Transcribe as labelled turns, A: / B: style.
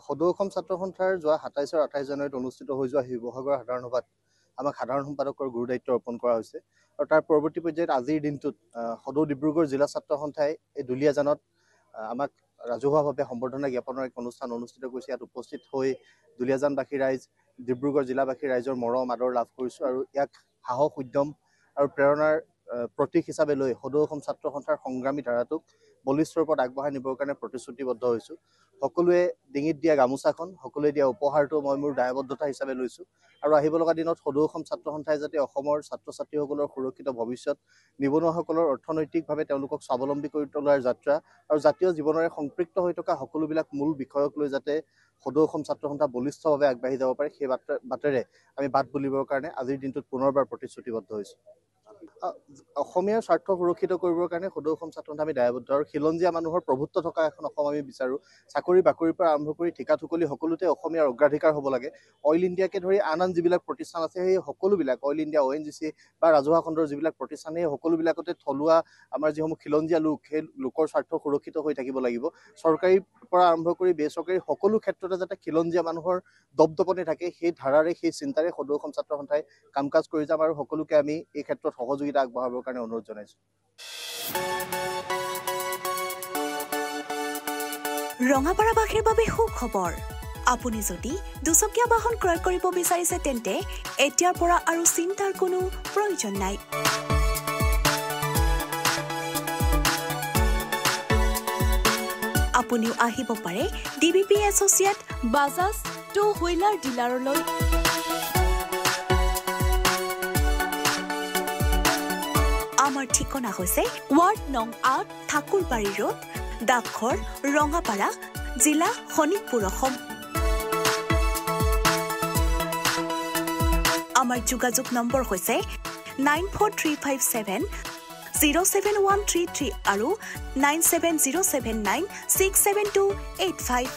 A: সদৌ অসম ছাত্ৰ সন্থাৰ যোৱা ২৭ আৰু ২৮ জানুৱাৰীত অনুষ্ঠিত হৈ যোৱা শিৱসাগৰ সাধাৰণ সভাত আমাক সাধাৰণ সম্পাদকৰ গুৰু দায়িত্ব অৰ্পণ কৰা হৈছে আৰু তাৰ পৰৱৰ্তী পৰ্যায়ত আজিৰ দিনটোত সদৌ ডিব্ৰুগড় জিলা ছাত্ৰ সন্থাই এই দুলীয়াজানত আমাক ৰাজহুৱাভাৱে সম্বৰ্ধনা জ্ঞাপনৰ এক অনুষ্ঠান অনুষ্ঠিত কৰিছে। ইয়াত উপস্থিত হৈ দুলীয়াজানবাসী ৰাইজ, ডিব্ৰুগড় জিলাবাসী ৰাইজৰ মৰম আদৰ লাভ কৰিছোঁ আৰু ইয়াক সাহস, উদ্যম আৰু প্ৰেৰণাৰ প্ৰতীক হিচাপে লৈ সদৌ অসম ছাত্ৰ সন্থাৰ সংগ্ৰামী ধাৰাটোক বলিষ্ঠ ৰূপত আগবঢ়াই নিবৰ কাৰণে প্ৰতিশ্ৰুতিবদ্ধ হৈছোঁ। সকলোৱে ডিঙিত দিয়া গামোচাখন, সকলোৱে দিয়া উপহাৰটো মই মোৰ দায়বদ্ধতা হিচাপে লৈছোঁ আৰু আহিব লগা দিনত সদৌ অসম ছাত্ৰ সন্থাই যাতে অসমৰ ছাত্ৰ ছাত্ৰীসকলৰ সুৰক্ষিত ভৱিষ্যত, নিবনুৱাসকলৰ অৰ্থনৈতিকভাৱে তেওঁলোকক স্বাৱলম্বী কৰি তোলাৰ যাত্ৰা আৰু জাতীয় জীৱনেৰে সম্পৃক্ত হৈ থকা সকলোবিলাক মূল বিষয়ক লৈ যাতে সদৌ অসম ছাত্ৰ সন্থা বলিষ্ঠভাৱে আগবাঢ়ি যাব পাৰে, সেই বাটেৰে আমি বাট বুলিবৰ কাৰণে আজিৰ দিনটোত পুনৰবাৰ প্ৰতিশ্ৰুতিবদ্ধ হৈছোঁ। অসমীয়াৰ স্বাৰ্থ সুৰক্ষিত কৰিবৰ কাৰণে সদৌ অসম ছাত্ৰ সন্থা আমি দায়বদ্ধ আৰু খিলঞ্জীয়া মানুহৰ প্ৰভুত্ব থকা এখন অসম আমি বিচাৰোঁ। চাকৰি বাকৰিৰ পৰা আৰম্ভ কৰি ঠিকা ঠুকলি সকলোতে অসমীয়াৰ অগ্ৰাধিকাৰ হ'ব লাগে। অইল ইণ্ডিয়াকে ধৰি আন যিবিলাক প্ৰতিষ্ঠান আছে সেই সকলোবিলাক অইল ইণ্ডিয়া, ONGC বা ৰাজহুৱা খণ্ডৰ যিবিলাক প্ৰতিষ্ঠান সেই সকলোবিলাকতে থলুৱা আমাৰ যিসমূহ খিলঞ্জীয়া লোক, সেই লোকৰ স্বাৰ্থ সুৰক্ষিত হৈ থাকিব লাগিব। চৰকাৰীৰ পৰা আৰম্ভ কৰি বেচৰকাৰী সকলো ক্ষেত্ৰতে যাতে খিলঞ্জীয়া মানুহৰ দপদপনি থাকে, সেই ধাৰাৰে সেই চিন্তাৰে সদৌ অসম ছাত্ৰ সন্থাই কাম কাজ কৰি যাম আৰু সকলোকে আমি এই ক্ষেত্ৰত সহযোগিতা আগবঢ়াবৰ কাৰণে অনুৰোধ জনাইছোঁ।
B: ৰঙাপাৰাবাসীৰ বাবে সুখবৰ। আপুনি যদি দুচকীয়া বাহন ক্ৰয় কৰিব বিচাৰিছে তেন্তে এতিয়াৰ পৰা আৰু চিন্তাৰ কোনো প্ৰয়োজন নাই। আপুনিও আহিব পাৰে DBP associate Bajaj two wheeler ডিলাৰলৈ। আমাৰ ঠিকনা হৈছে ৱাৰ্ড নং ৮, ঠাকুৰবাৰী ৰোড, ডাকঘৰ, ৰঙাপাৰা, জিলা শোণিতপুৰ, অসম। আমাৰ যোগাযোগ নম্বৰ হৈছে 9435707133 আৰু 97079672885।